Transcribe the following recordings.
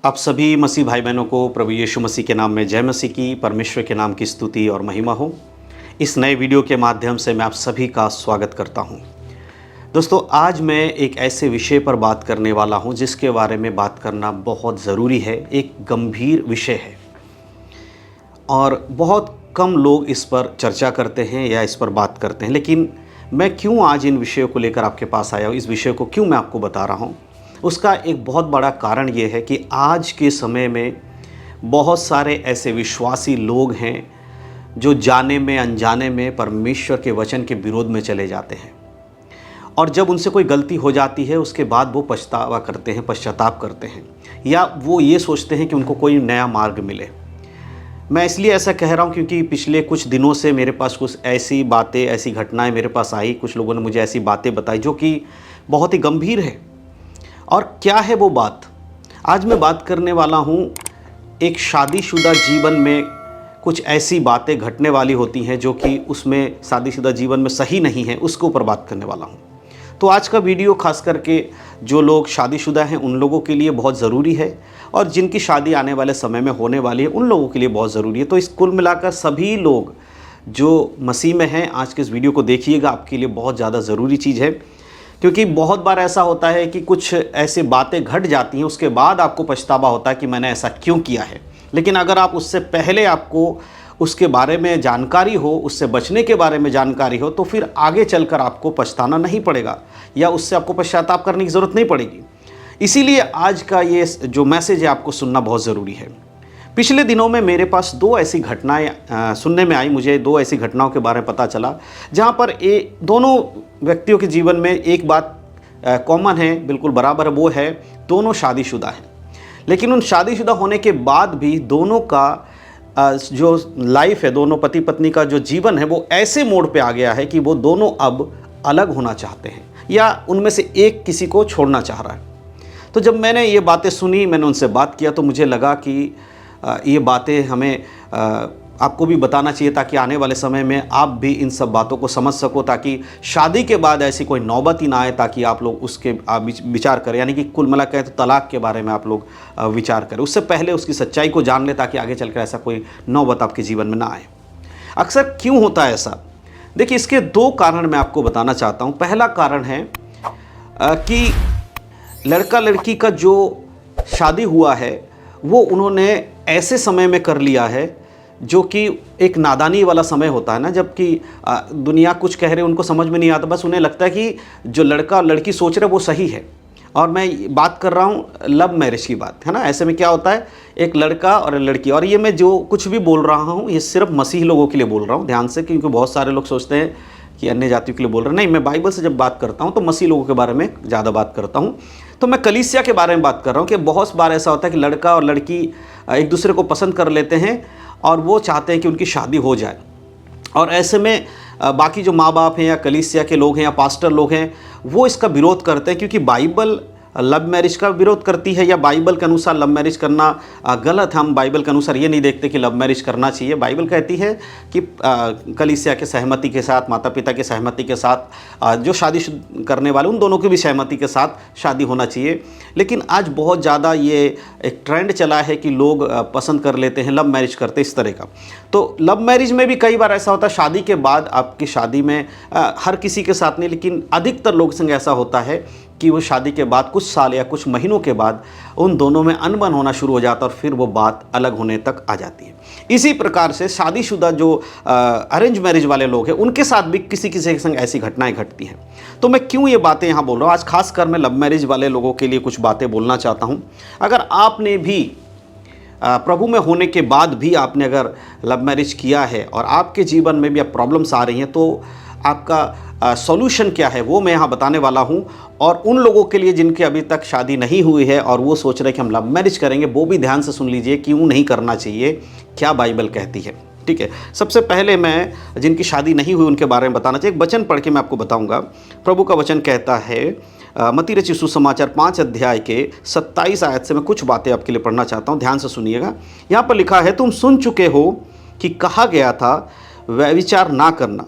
आप सभी मसीह भाई बहनों को प्रभु यीशु मसीह के नाम में जय मसीह की, परमेश्वर के नाम की स्तुति और महिमा हो। इस नए वीडियो के माध्यम से मैं आप सभी का स्वागत करता हूं। दोस्तों, आज मैं एक ऐसे विषय पर बात करने वाला हूं जिसके बारे में बात करना बहुत ज़रूरी है। एक गंभीर विषय है और बहुत कम लोग इस पर चर्चा करते हैं या इस पर बात करते हैं। लेकिन मैं क्यों आज इन विषयों को लेकर आपके पास आया हूँ, इस विषय को क्यों मैं आपको बता रहा हूँ, उसका एक बहुत बड़ा कारण ये है कि आज के समय में बहुत सारे ऐसे विश्वासी लोग हैं जो जाने में अनजाने में परमेश्वर के वचन के विरोध में चले जाते हैं। और जब उनसे कोई गलती हो जाती है उसके बाद वो पछतावा करते हैं, पश्चाताप करते हैं, या वो ये सोचते हैं कि उनको कोई नया मार्ग मिले। मैं इसलिए ऐसा कह रहा हूँ क्योंकि पिछले कुछ दिनों से मेरे पास कुछ ऐसी बातें, ऐसी घटनाएं मेरे पास आई। कुछ लोगों ने मुझे ऐसी बातें बताई जो कि बहुत ही गंभीर है। और क्या है वो बात? आज मैं बात करने वाला हूँ एक शादीशुदा जीवन में कुछ ऐसी बातें घटने वाली होती हैं जो कि उसमें शादीशुदा जीवन में सही नहीं है, उसके ऊपर बात करने वाला हूँ। तो आज का वीडियो खास करके जो लोग शादीशुदा हैं उन लोगों के लिए बहुत ज़रूरी है, और जिनकी शादी आने वाले समय में होने वाली है उन लोगों के लिए बहुत ज़रूरी है। तो इस कुल मिलाकर सभी लोग जो मसीह में हैं, आज के इस वीडियो को देखिएगा, आपके लिए बहुत ज़्यादा ज़रूरी चीज़ है। क्योंकि बहुत बार ऐसा होता है कि कुछ ऐसे बातें घट जाती हैं, उसके बाद आपको पछतावा होता है कि मैंने ऐसा क्यों किया है। लेकिन अगर आप उससे पहले आपको उसके बारे में जानकारी हो, उससे बचने के बारे में जानकारी हो, तो फिर आगे चलकर आपको पछताना नहीं पड़ेगा या उससे आपको पश्चाताप करने की ज़रूरत नहीं पड़ेगी। इसीलिए आज का ये जो मैसेज है आपको सुनना बहुत ज़रूरी है। पिछले दिनों में मेरे पास दो ऐसी घटनाएं सुनने में आई। मुझे दो ऐसी घटनाओं के बारे में पता चला जहां पर दोनों व्यक्तियों के जीवन में एक बात कॉमन है, बिल्कुल बराबर, वो है दोनों शादीशुदा हैं। लेकिन उन शादीशुदा होने के बाद भी दोनों का जो लाइफ है, दोनों पति पत्नी का जो जीवन है, वो ऐसे मोड़ पे आ गया है कि वो दोनों अब अलग होना चाहते हैं या उनमें से एक किसी को छोड़ना चाह रहा है। तो जब मैंने ये बातें सुनी, मैंने उनसे बात किया, तो मुझे लगा कि ये बातें हमें आपको भी बताना चाहिए ताकि आने वाले समय में आप भी इन सब बातों को समझ सको, ताकि शादी के बाद ऐसी कोई नौबत ही ना आए, ताकि आप लोग उसके विचार करें। यानी कि कुल मिला कहें तो तलाक के बारे में आप लोग विचार करें, उससे पहले उसकी सच्चाई को जान लें ताकि आगे चलकर ऐसा कोई नौबत आपके जीवन में ना आए। अक्सर क्यों होता है ऐसा? देखिए, इसके दो कारण मैं आपको बताना चाहता हूँ। पहला कारण है कि लड़का लड़की का जो शादी हुआ है वो उन्होंने ऐसे समय में कर लिया है जो कि एक नादानी वाला समय होता है ना, जबकि दुनिया कुछ कह रहे हैं, उनको समझ में नहीं आता। बस उन्हें लगता है कि जो लड़का और लड़की सोच रहे वो सही है। और मैं बात कर रहा हूँ लव मैरिज की बात, है ना। ऐसे में क्या होता है, एक लड़का और लड़की, और ये मैं जो कुछ भी बोल रहा हूँ ये सिर्फ मसीही लोगों के लिए बोल रहा हूँ, ध्यान से, क्योंकि बहुत सारे लोग सोचते हैं कि अन्य जातियों के लिए बोल रहे हैं। नहीं, मैं बाइबल से जब बात करता हूँ तो मसीह लोगों के बारे में ज़्यादा बात करता हूँ। तो मैं कलीसिया के बारे में बात कर रहा हूँ कि बहुत बार ऐसा होता है कि लड़का और लड़की एक दूसरे को पसंद कर लेते हैं और वो चाहते हैं कि उनकी शादी हो जाए। और ऐसे में बाकी जो माँ बाप हैं या कलीसिया के लोग हैं या पास्टर लोग हैं वो इसका विरोध करते हैं, क्योंकि बाइबल लव मैरिज का विरोध करती है, या बाइबल के अनुसार लव मैरिज करना गलत है। हम बाइबल के अनुसार ये नहीं देखते कि लव मैरिज करना चाहिए। बाइबल कहती है कि कलीसिया के सहमति के साथ, माता पिता की सहमति के साथ, जो शादी करने वाले उन दोनों की भी सहमति के साथ शादी होना चाहिए। लेकिन आज बहुत ज़्यादा ये एक ट्रेंड चला है कि लोग पसंद कर लेते हैं, लव मैरिज करते इस तरह का। तो लव मैरिज में भी कई बार ऐसा होता है, शादी के बाद आपकी शादी में हर किसी के साथ नहीं, लेकिन अधिकतर लोग संग ऐसा होता है कि वो शादी के बाद कुछ साल या कुछ महीनों के बाद उन दोनों में अनबन होना शुरू हो जाता है और फिर वो बात अलग होने तक आ जाती है। इसी प्रकार से शादीशुदा जो अरेंज मैरिज वाले लोग हैं उनके साथ भी किसी किसी के संग ऐसी घटनाएं घटती हैं। तो मैं क्यों ये बातें यहाँ बोल रहा हूँ? आज खासकर मैं लव मैरिज वाले लोगों के लिए कुछ बातें बोलना चाहता हूँ। अगर आपने भी प्रभु में होने के बाद भी आपने अगर लव मैरिज किया है और आपके जीवन में भी अब प्रॉब्लम्स आ रही हैं, तो आपका सॉल्यूशन क्या है वो मैं यहाँ बताने वाला हूँ। और उन लोगों के लिए जिनके अभी तक शादी नहीं हुई है और वो सोच रहे हैं कि हम लव मैरिज करेंगे, वो भी ध्यान से सुन लीजिए क्यों नहीं करना चाहिए, क्या बाइबल कहती है। ठीक है, सबसे पहले मैं जिनकी शादी नहीं हुई उनके बारे में बताना चाहिए। एक वचन पढ़ के मैं आपको बताऊँगा। प्रभु का वचन कहता है मत्ती रचित सुसमाचार 5 अध्याय के 27 आयत से मैं कुछ बातें आपके लिए पढ़ना चाहता हूँ, ध्यान से सुनिएगा। यहाँ पर लिखा है, तुम सुन चुके हो कि कहा गया था व्यभिचार ना करना,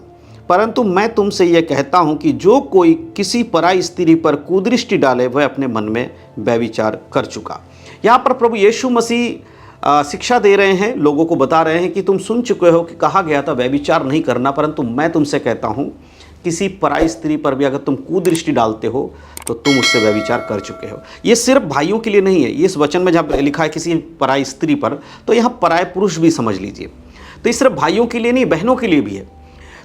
परंतु मैं तुमसे यह कहता हूं कि जो कोई किसी पराई स्त्री पर कुदृष्टि डाले वह अपने मन में व्यभिचार कर चुका। यहाँ पर प्रभु यीशु मसीह शिक्षा दे रहे हैं, लोगों को बता रहे हैं कि तुम सुन चुके हो कि कहा गया था व्यभिचार नहीं करना, परंतु मैं तुमसे कहता हूँ किसी पराई स्त्री पर भी अगर तुम कुदृष्टि डालते हो तो तुम उससे व्यभिचार कर चुके हो। ये सिर्फ भाइयों के लिए नहीं है, इस वचन में जब लिखा है किसी पराई स्त्री पर, तो यहाँ पराये पुरुष भी समझ लीजिए। तो ये सिर्फ भाइयों के लिए नहीं, बहनों के लिए भी है।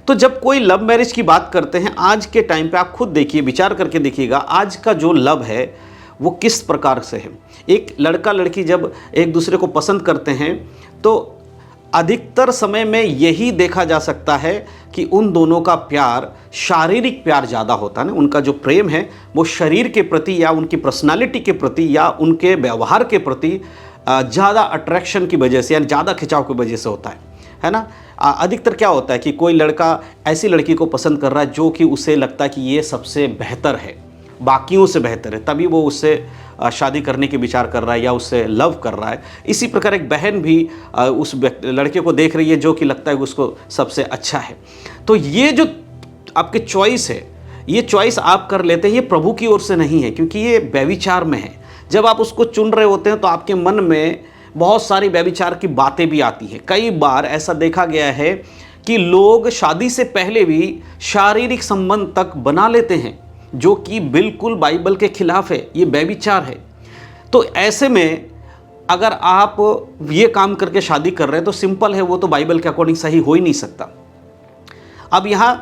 तो जब कोई लव मैरिज की बात करते हैं आज के टाइम पे, आप खुद देखिए, विचार करके देखिएगा आज का जो लव है वो किस प्रकार से है। एक लड़का लड़की जब एक दूसरे को पसंद करते हैं तो अधिकतर समय में यही देखा जा सकता है कि उन दोनों का प्यार, शारीरिक प्यार ज़्यादा होता है ना, उनका जो प्रेम है वो शरीर के प्रति या उनकी पर्सनालिटी के प्रति या उनके व्यवहार के प्रति ज़्यादा अट्रैक्शन की वजह से या ज़्यादा खिंचाव की वजह से होता है ना। अधिकतर क्या होता है कि कोई लड़का ऐसी लड़की को पसंद कर रहा है जो कि उसे लगता है कि ये सबसे बेहतर है, बाकियों से बेहतर है, तभी वो उससे शादी करने के विचार कर रहा है या उससे लव कर रहा है। इसी प्रकार एक बहन भी उस लड़के को देख रही है जो कि लगता है कि उसको सबसे अच्छा है। तो ये जो आपके चॉइस है, ये चॉइस आप कर लेते हैं, ये प्रभु की ओर से नहीं है, क्योंकि ये व्यभिचार में है। जब आप उसको चुन रहे होते हैं तो आपके मन में बहुत सारी व्यभिचार की बातें भी आती हैं। कई बार ऐसा देखा गया है कि लोग शादी से पहले भी शारीरिक संबंध तक बना लेते हैं जो कि बिल्कुल बाइबल के खिलाफ है, ये व्यभिचार है। तो ऐसे में अगर आप ये काम करके शादी कर रहे हैं तो सिंपल है, वो तो बाइबल के अकॉर्डिंग सही हो ही नहीं सकता। अब यहाँ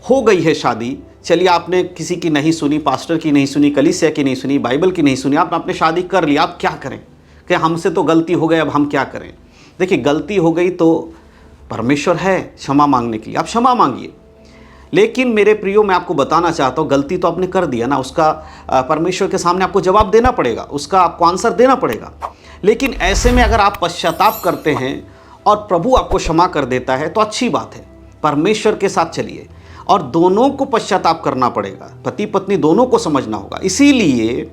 हो गई है शादी, चलिए आपने किसी की नहीं सुनी, पास्टर की नहीं सुनी, कलीसिया की नहीं सुनी, बाइबल की नहीं सुनी, आपने शादी कर लिया, आप क्या करें कि हमसे तो गलती हो गई, अब हम क्या करें। देखिए गलती हो गई तो परमेश्वर है क्षमा मांगने के लिए, आप क्षमा मांगिए। लेकिन मेरे प्रियो, मैं आपको बताना चाहता हूँ, गलती तो आपने कर दिया ना, उसका परमेश्वर के सामने आपको जवाब देना पड़ेगा, उसका आपको आंसर देना पड़ेगा। लेकिन ऐसे में अगर आप पश्चाताप करते हैं और प्रभु आपको क्षमा कर देता है तो अच्छी बात है, परमेश्वर के साथ चलिए। और दोनों को पश्चाताप करना पड़ेगा, पति पत्नी दोनों को समझना होगा। इसीलिए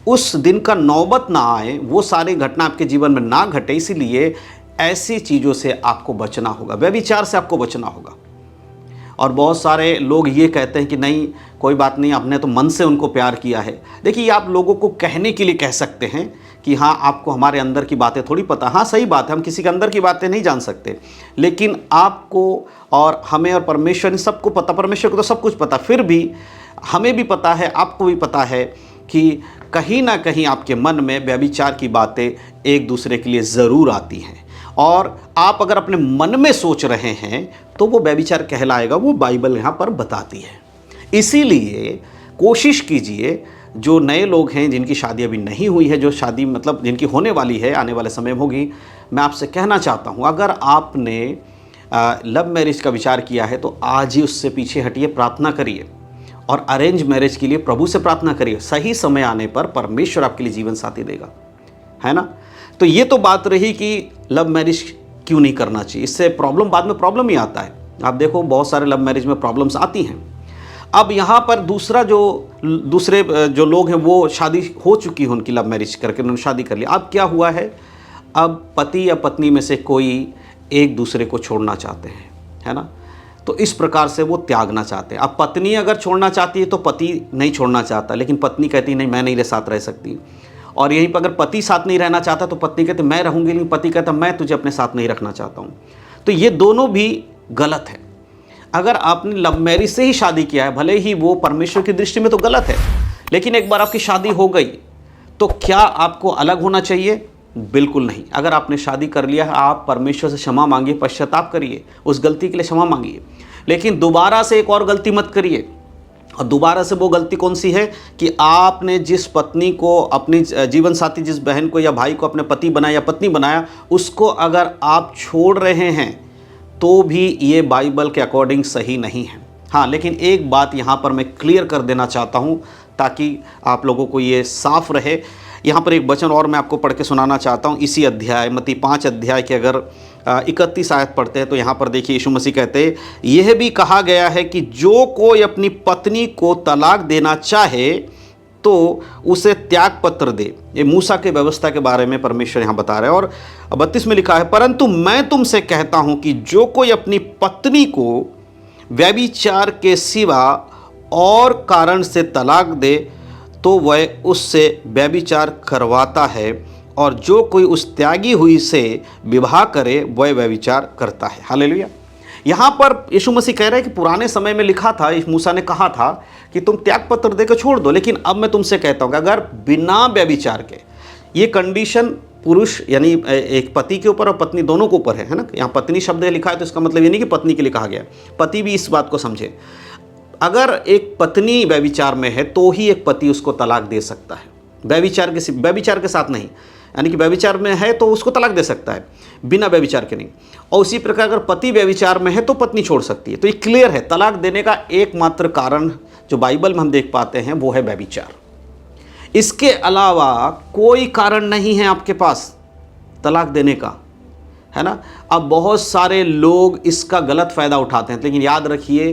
उस दिन का नौबत ना आए, वो सारी घटना आपके जीवन में ना घटे, इसीलिए ऐसी चीज़ों से आपको बचना होगा, व्यभिचार से आपको बचना होगा। और बहुत सारे लोग ये कहते हैं कि नहीं कोई बात नहीं, आपने तो मन से उनको प्यार किया है। देखिए आप लोगों को कहने के लिए कह सकते हैं कि हाँ आपको हमारे अंदर की बातें थोड़ी पता, हाँ सही बात है, हम किसी के अंदर की बातें नहीं जान सकते, लेकिन आपको और हमें और परमेश्वर ने सबको पता, परमेश्वर को तो सब कुछ पता, फिर भी हमें भी पता है, आपको भी पता है कि कहीं ना कहीं आपके मन में व्यभिचार की बातें एक दूसरे के लिए ज़रूर आती हैं। और आप अगर अपने मन में सोच रहे हैं तो वो व्यभिचार कहलाएगा, वो बाइबल यहाँ पर बताती है। इसीलिए कोशिश कीजिए, जो नए लोग हैं जिनकी शादी अभी नहीं हुई है, जो शादी मतलब जिनकी होने वाली है, आने वाले समय में होगी, मैं आपसे कहना चाहता हूँ अगर आपने लव मैरिज का विचार किया है तो आज ही उससे पीछे हटिए, प्रार्थना करिए और अरेंज मैरिज के लिए प्रभु से प्रार्थना करिए। सही समय आने पर परमेश्वर आपके लिए जीवन साथी देगा, है ना। तो ये तो बात रही कि लव मैरिज क्यों नहीं करना चाहिए, इससे प्रॉब्लम, बाद में प्रॉब्लम ही आता है। आप देखो बहुत सारे लव मैरिज में प्रॉब्लम्स आती हैं। अब यहाँ पर दूसरे जो लोग हैं वो शादी हो चुकी है, उनकी लव मैरिज करके उन्होंने शादी कर लिया। अब क्या हुआ है, अब पति या पत्नी में से कोई एक दूसरे को छोड़ना चाहते हैं, है ना। तो इस प्रकार से वो त्यागना चाहते हैं। अब पत्नी अगर छोड़ना चाहती है तो पति नहीं छोड़ना चाहता, लेकिन पत्नी कहती नहीं मैं नहीं साथ रह सकती। और यहीं पर अगर पति साथ नहीं रहना चाहता तो पत्नी कहते मैं रहूँगी, लेकिन पति कहता मैं तुझे अपने साथ नहीं रखना चाहता हूँ। तो ये दोनों भी गलत है। अगर आपने लव मैरिज से ही शादी किया है, भले ही वो परमेश्वर की दृष्टि में तो गलत है, लेकिन एक बार आपकी शादी हो गई तो क्या आपको अलग होना चाहिए? बिल्कुल नहीं। अगर आपने शादी कर लिया है, आप परमेश्वर से क्षमा मांगिए, पश्चाताप करिए, उस गलती के लिए क्षमा मांगिए, लेकिन दोबारा से एक और गलती मत करिए। और दोबारा से वो गलती कौन सी है कि आपने जिस पत्नी को, अपनी जीवन साथी, जिस बहन को या भाई को अपने पति बनाया या पत्नी बनाया, उसको अगर आप छोड़ रहे हैं तो भी ये बाइबल के अकॉर्डिंग सही नहीं है। हाँ, लेकिन एक बात यहाँ पर मैं क्लियर कर देना चाहता हूँ ताकि आप लोगों को ये साफ रहे। यहाँ पर एक वचन और मैं आपको पढ़ के सुनाना चाहता हूँ। इसी अध्याय, मत्ती 5 अध्याय के अगर 31 आयत पढ़ते हैं तो यहाँ पर देखिए यीशु मसीह कहते हैं, यह भी कहा गया है कि जो कोई अपनी पत्नी को तलाक देना चाहे तो उसे त्याग पत्र दे। ये मूसा के व्यवस्था के बारे में परमेश्वर यहाँ बता रहे हैं। और 32 में लिखा है, परंतु मैं तुमसे कहता हूँ कि जो कोई अपनी पत्नी को व्यभिचार के सिवा और कारण से तलाक दे तो वह उससे व्यभिचार करवाता है और जो कोई उस त्यागी हुई से विवाह करे वह व्यभिचार करता है। हालेलुया। यहाँ पर यीशु मसीह कह रहे हैं कि पुराने समय में लिखा था, मूसा ने कहा था कि तुम त्याग पत्र देकर छोड़ दो, लेकिन अब मैं तुमसे कहता हूँ कि अगर बिना व्यभिचार के, ये कंडीशन पुरुष यानी एक पति के ऊपर और पत्नी दोनों के ऊपर है ना। यहाँ पत्नी शब्द लिखा है तो इसका मतलब ये नहीं कि पत्नी के लिए कहा गया, पति भी इस बात को समझे। अगर एक पत्नी व्यभिचार में है तो ही एक पति उसको तलाक दे सकता है, व्यभिचार के साथ नहीं, यानी कि व्यभिचार में है तो उसको तलाक दे सकता है, बिना व्यभिचार के नहीं। और उसी प्रकार अगर पति व्यभिचार में है तो पत्नी छोड़ सकती है। तो ये क्लियर है, तलाक देने का एकमात्र कारण जो बाइबल में हम देख पाते हैं वो है व्यभिचार। इसके अलावा कोई कारण नहीं है आपके पास तलाक देने का, है ना। अब बहुत सारे लोग इसका गलत फ़ायदा उठाते हैं, लेकिन याद रखिए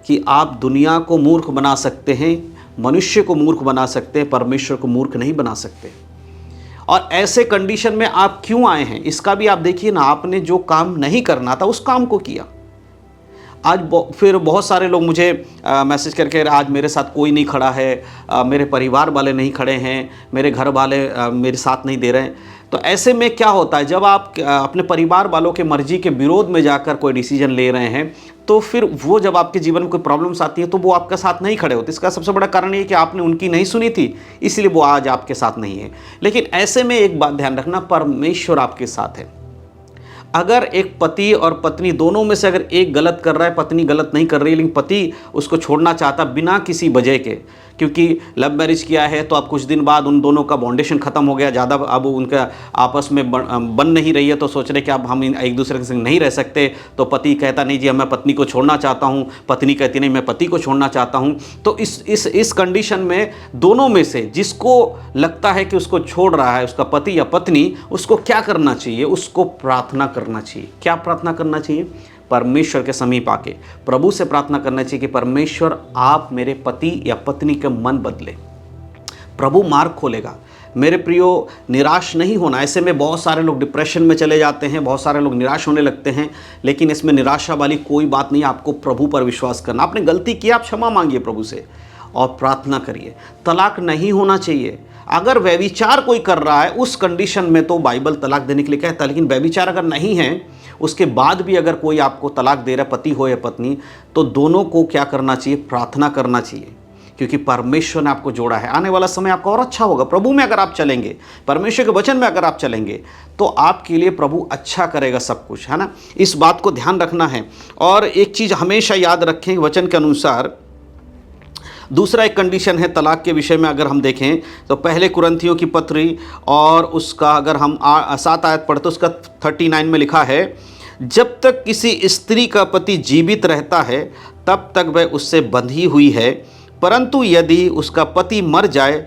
कि आप दुनिया को मूर्ख बना सकते हैं, मनुष्य को मूर्ख बना सकते हैं, परमेश्वर को मूर्ख नहीं बना सकते। और ऐसे कंडीशन में आप क्यों आए हैं इसका भी आप देखिए ना। आपने जो काम नहीं करना था उस काम को किया। आज फिर बहुत सारे लोग मुझे मैसेज करके आज मेरे साथ कोई नहीं खड़ा है, मेरे परिवार वाले नहीं खड़े हैं, मेरे घर वाले मेरे साथ नहीं दे रहे हैं। तो ऐसे में क्या होता है, जब आप अपने परिवार वालों के मर्जी के विरोध में जाकर कोई डिसीजन ले रहे हैं तो फिर वो जब आपके जीवन में कोई प्रॉब्लम्स आती है तो वो आपका साथ नहीं खड़े होते। इसका सबसे बड़ा कारण ये है कि आपने उनकी नहीं सुनी थी, इसलिए वो आज आपके साथ नहीं है। लेकिन ऐसे में एक बात ध्यान रखना, परमेश्वर आपके साथ है। अगर एक पति और पत्नी दोनों में से अगर एक गलत कर रहा है, पत्नी गलत नहीं कर रही है, लेकिन पति उसको छोड़ना चाहता बिना किसी वजह के, क्योंकि लव मैरिज किया है तो अब कुछ दिन बाद उन दोनों का बाउंडेशन ख़त्म हो गया, ज़्यादा अब उनका आपस में बन नहीं रही है, तो सोच रहे कि अब हम एक दूसरे के संग नहीं रह सकते। तो पति कहता नहीं जी मैं पत्नी को छोड़ना चाहता हूँ, पत्नी कहती नहीं मैं पति को छोड़ना चाहता हूँ। तो इस कंडीशन में दोनों में से जिसको लगता है कि उसको छोड़ रहा है उसका पति या पत्नी, उसको क्या करना चाहिए? उसको प्रार्थना करना चाहिए। क्या प्रार्थना करना चाहिए? परमेश्वर के समीप आके प्रभु से प्रार्थना करना चाहिए कि परमेश्वर आप मेरे पति या पत्नी के मन बदले। प्रभु मार्ग खोलेगा। मेरे प्रियो, निराश नहीं होना। ऐसे में बहुत सारे लोग डिप्रेशन में चले जाते हैं, बहुत सारे लोग निराश होने लगते हैं, लेकिन इसमें निराशा वाली कोई बात नहीं। आपको प्रभु पर विश्वास करना। आपने गलती की, आप क्षमा मांगिए प्रभु से और प्रार्थना करिए। तलाक नहीं होना चाहिए। अगर व्यभिचार कोई कर रहा है उस कंडीशन में तो बाइबल तलाक देने के लिए कहता है, लेकिन व्यभिचार अगर नहीं है उसके बाद भी अगर कोई आपको तलाक दे रहा है, पति हो या पत्नी, तो दोनों को क्या करना चाहिए? प्रार्थना करना चाहिए, क्योंकि परमेश्वर ने आपको जोड़ा है। आने वाला समय आपका और अच्छा होगा। प्रभु में अगर आप चलेंगे, परमेश्वर के वचन में अगर आप चलेंगे तो आपके लिए प्रभु अच्छा करेगा सब कुछ, है ना। इस बात को ध्यान रखना है। और एक चीज़ हमेशा याद रखें, वचन के अनुसार दूसरा एक कंडीशन है तलाक के विषय में। अगर हम देखें तो पहले कुरिन्थियों की पत्री और उसका अगर हम 7 आयत पढ़ते, उसका 39 में लिखा है, जब तक किसी स्त्री का पति जीवित रहता है तब तक वह उससे बंधी हुई है, परंतु यदि उसका पति मर जाए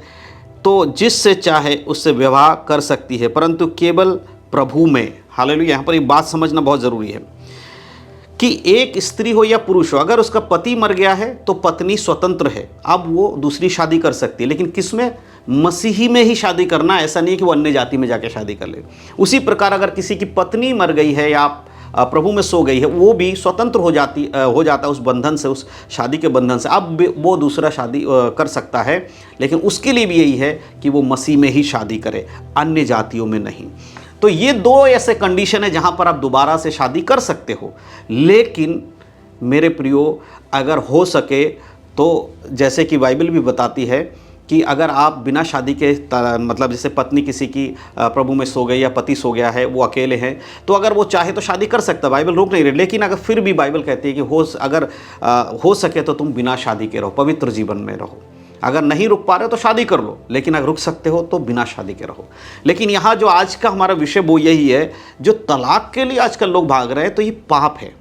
तो जिससे चाहे उससे विवाह कर सकती है, परंतु केवल प्रभु में। हालेलुया। यहाँ पर एक बात समझना बहुत ज़रूरी है कि एक स्त्री हो या पुरुष हो, अगर उसका पति मर गया है तो पत्नी स्वतंत्र है, अब वो दूसरी शादी कर सकती है। लेकिन किस में? मसीही में ही शादी करना। ऐसा नहीं है कि वो अन्य जाति में जाके शादी कर ले। उसी प्रकार अगर किसी की पत्नी मर गई है या प्रभु में सो गई है, वो भी स्वतंत्र हो जाता है उस बंधन से, उस शादी के बंधन से। अब वो दूसरा शादी कर सकता है, लेकिन उसके लिए भी यही है कि वो मसीह में ही शादी करे, अन्य जातियों में नहीं। तो ये 2 ऐसे कंडीशन है जहां पर आप दोबारा से शादी कर सकते हो। लेकिन मेरे प्रियो, अगर हो सके तो जैसे कि बाइबल भी बताती है कि अगर आप बिना शादी के मतलब जैसे पत्नी किसी की प्रभु में सो गई या पति सो गया है, वो अकेले हैं, तो अगर वो चाहे तो शादी कर सकता है, बाइबल रोक नहीं रही। लेकिन अगर फिर भी बाइबल कहती है कि अगर हो सके तो तुम बिना शादी के रहो, पवित्र जीवन में रहो। अगर नहीं रुक पा रहे हो तो शादी कर लो, लेकिन अगर रुक सकते हो तो बिना शादी के रहो। लेकिन यहाँ जो आज का हमारा विषय वो यही है, जो तलाक के लिए आजकल लोग भाग रहे हैं, तो ये पाप है।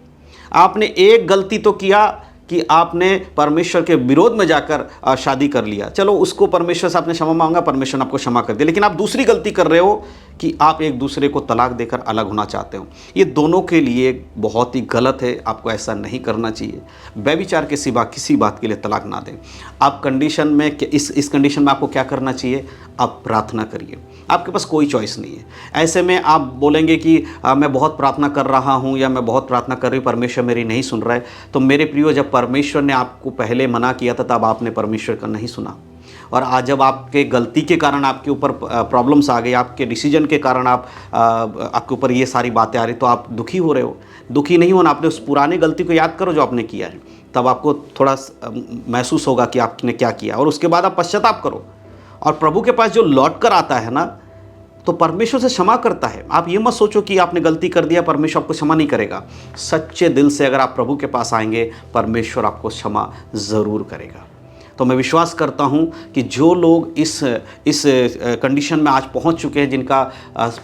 आपने एक गलती तो किया कि आपने परमेश्वर के विरोध में जाकर शादी कर लिया, चलो उसको परमेश्वर से आपने क्षमा मांगा, परमेश्वर ने आपको क्षमा कर दिया। लेकिन आप दूसरी गलती कर रहे हो कि आप एक दूसरे को तलाक देकर अलग होना चाहते हो। ये दोनों के लिए बहुत ही गलत है, आपको ऐसा नहीं करना चाहिए। व्यभिचार के सिवा किसी बात के लिए तलाक ना दें। आप कंडीशन में इस कंडीशन में आपको क्या करना चाहिए? आप प्रार्थना करिए। आपके पास कोई चॉइस नहीं है। ऐसे में आप बोलेंगे कि मैं बहुत प्रार्थना कर रहा हूँ या मैं बहुत प्रार्थना कर रही हूँ, परमेश्वर मेरी नहीं सुन रहा है। तो मेरे प्रियो, जब परमेश्वर ने आपको पहले मना किया था तब आपने परमेश्वर का नहीं सुना। और आज जब आपके गलती के कारण आपके ऊपर प्रॉब्लम्स आ गई, आपके डिसीजन के कारण आपके ऊपर ये सारी बातें आ रही, तो आप दुखी हो रहे हो। दुखी नहीं होना, आपने उस पुरानी गलती को याद करो जो आपने किया है, तब आपको थोड़ा महसूस होगा कि आपने क्या किया, और उसके बाद आप पश्चाताप करो। और प्रभु के पास जो लौट कर आता है ना, तो परमेश्वर से क्षमा करता है। आप ये मत सोचो कि आपने गलती कर दिया, परमेश्वर आपको क्षमा नहीं करेगा। सच्चे दिल से अगर आप प्रभु के पास आएंगे, परमेश्वर आपको क्षमा ज़रूर करेगा। तो मैं विश्वास करता हूं कि जो लोग इस कंडीशन में आज पहुंच चुके हैं, जिनका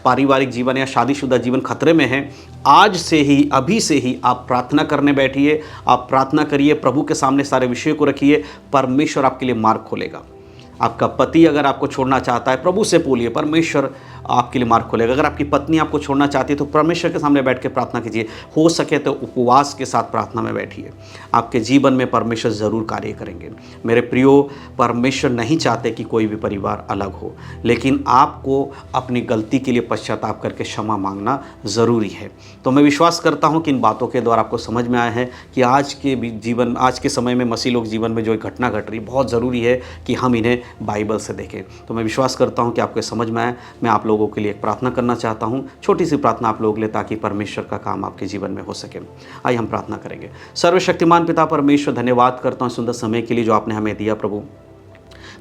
पारिवारिक जीवन या शादीशुदा जीवन खतरे में है, आज से ही, अभी से ही आप प्रार्थना करने बैठिए। आप प्रार्थना करिए, प्रभु के सामने सारे विषय को रखिए, परमेश्वर आपके लिए मार्ग खोलेगा। आपका पति अगर आपको छोड़ना चाहता है, प्रभु से बोलिए, परमेश्वर आपके लिए मार्ग खोलेगा। अगर आपकी पत्नी आपको छोड़ना चाहती है, तो परमेश्वर के सामने बैठ के प्रार्थना कीजिए। हो सके तो उपवास के साथ प्रार्थना में बैठिए। आपके जीवन में परमेश्वर ज़रूर कार्य करेंगे। मेरे प्रियो, परमेश्वर नहीं चाहते कि कोई भी परिवार अलग हो, लेकिन आपको अपनी गलती के लिए पश्चाताप करके क्षमा मांगना ज़रूरी है। तो मैं विश्वास करता हूँ कि इन बातों के द्वारा आपको समझ में आया है कि आज के समय में मसीह लोग जीवन में जो घटना घट रही, बहुत ज़रूरी है कि हम इन्हें बाइबल से देखें। तो मैं विश्वास करता हूँ कि आपको समझ में आए। मैं आप लोगों के लिए एक प्रार्थना करना चाहता हूँ, छोटी सी प्रार्थना आप लोग ले, ताकि परमेश्वर का काम आपके जीवन में हो सके। आइए हम प्रार्थना करेंगे। सर्वशक्तिमान पिता परमेश्वर, धन्यवाद करता हूँ सुंदर समय के लिए जो आपने हमें दिया प्रभु।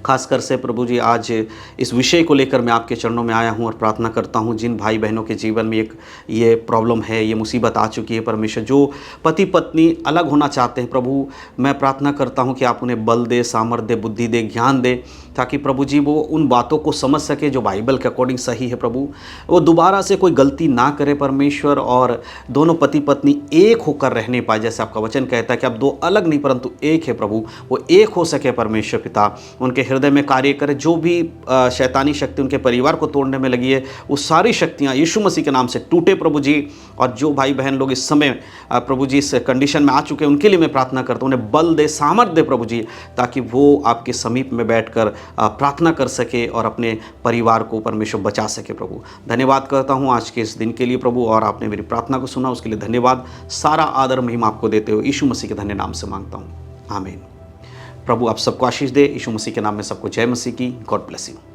खासकर से प्रभु जी, आज इस विषय को लेकर मैं आपके चरणों में आया हूं और प्रार्थना करता हूं, जिन भाई बहनों के जीवन में ये प्रॉब्लम है, ये मुसीबत आ चुकी है परमेश्वर, जो पति पत्नी अलग होना चाहते हैं प्रभु, मैं प्रार्थना करता हूं कि आप उन्हें बल दे, सामर्थ्य दे, बुद्धि दे, ज्ञान दे, ताकि प्रभु जी वो उन बातों को समझ सके जो बाइबल के अकॉर्डिंग सही है प्रभु। वो दोबारा से कोई गलती ना करे परमेश्वर, और दोनों पति पत्नी एक होकर रहने पाए, जैसे आपका वचन कहता है कि आप दो अलग नहीं परंतु एक है प्रभु। वो एक हो सके परमेश्वर पिता, उनके हृदय में कार्य करे। जो भी शैतानी शक्ति उनके परिवार को तोड़ने में लगी है, वो सारी शक्तियां यीशु मसीह के नाम से टूटे प्रभु जी। और जो भाई बहन लोग इस समय प्रभु जी इस कंडीशन में आ चुके हैं, उनके लिए मैं प्रार्थना करता हूँ, उन्हें बल दे, सामर्थ्य दे प्रभु जी, ताकि वो आपके समीप में बैठकर प्रार्थना कर सके और अपने परिवार को परमेश्वर बचा सके प्रभु। धन्यवाद करता हूँ आज के इस दिन के लिए प्रभु, और आपने मेरी प्रार्थना को सुना, उसके लिए धन्यवाद। सारा आदर महिमा आपको देते हो, यीशु मसीह के धन्य नाम से मांगता हूँ, आमीन। प्रभु आप सबको आशीष दे। यीशु मसीह के नाम में सबको जय मसीह की। God bless you.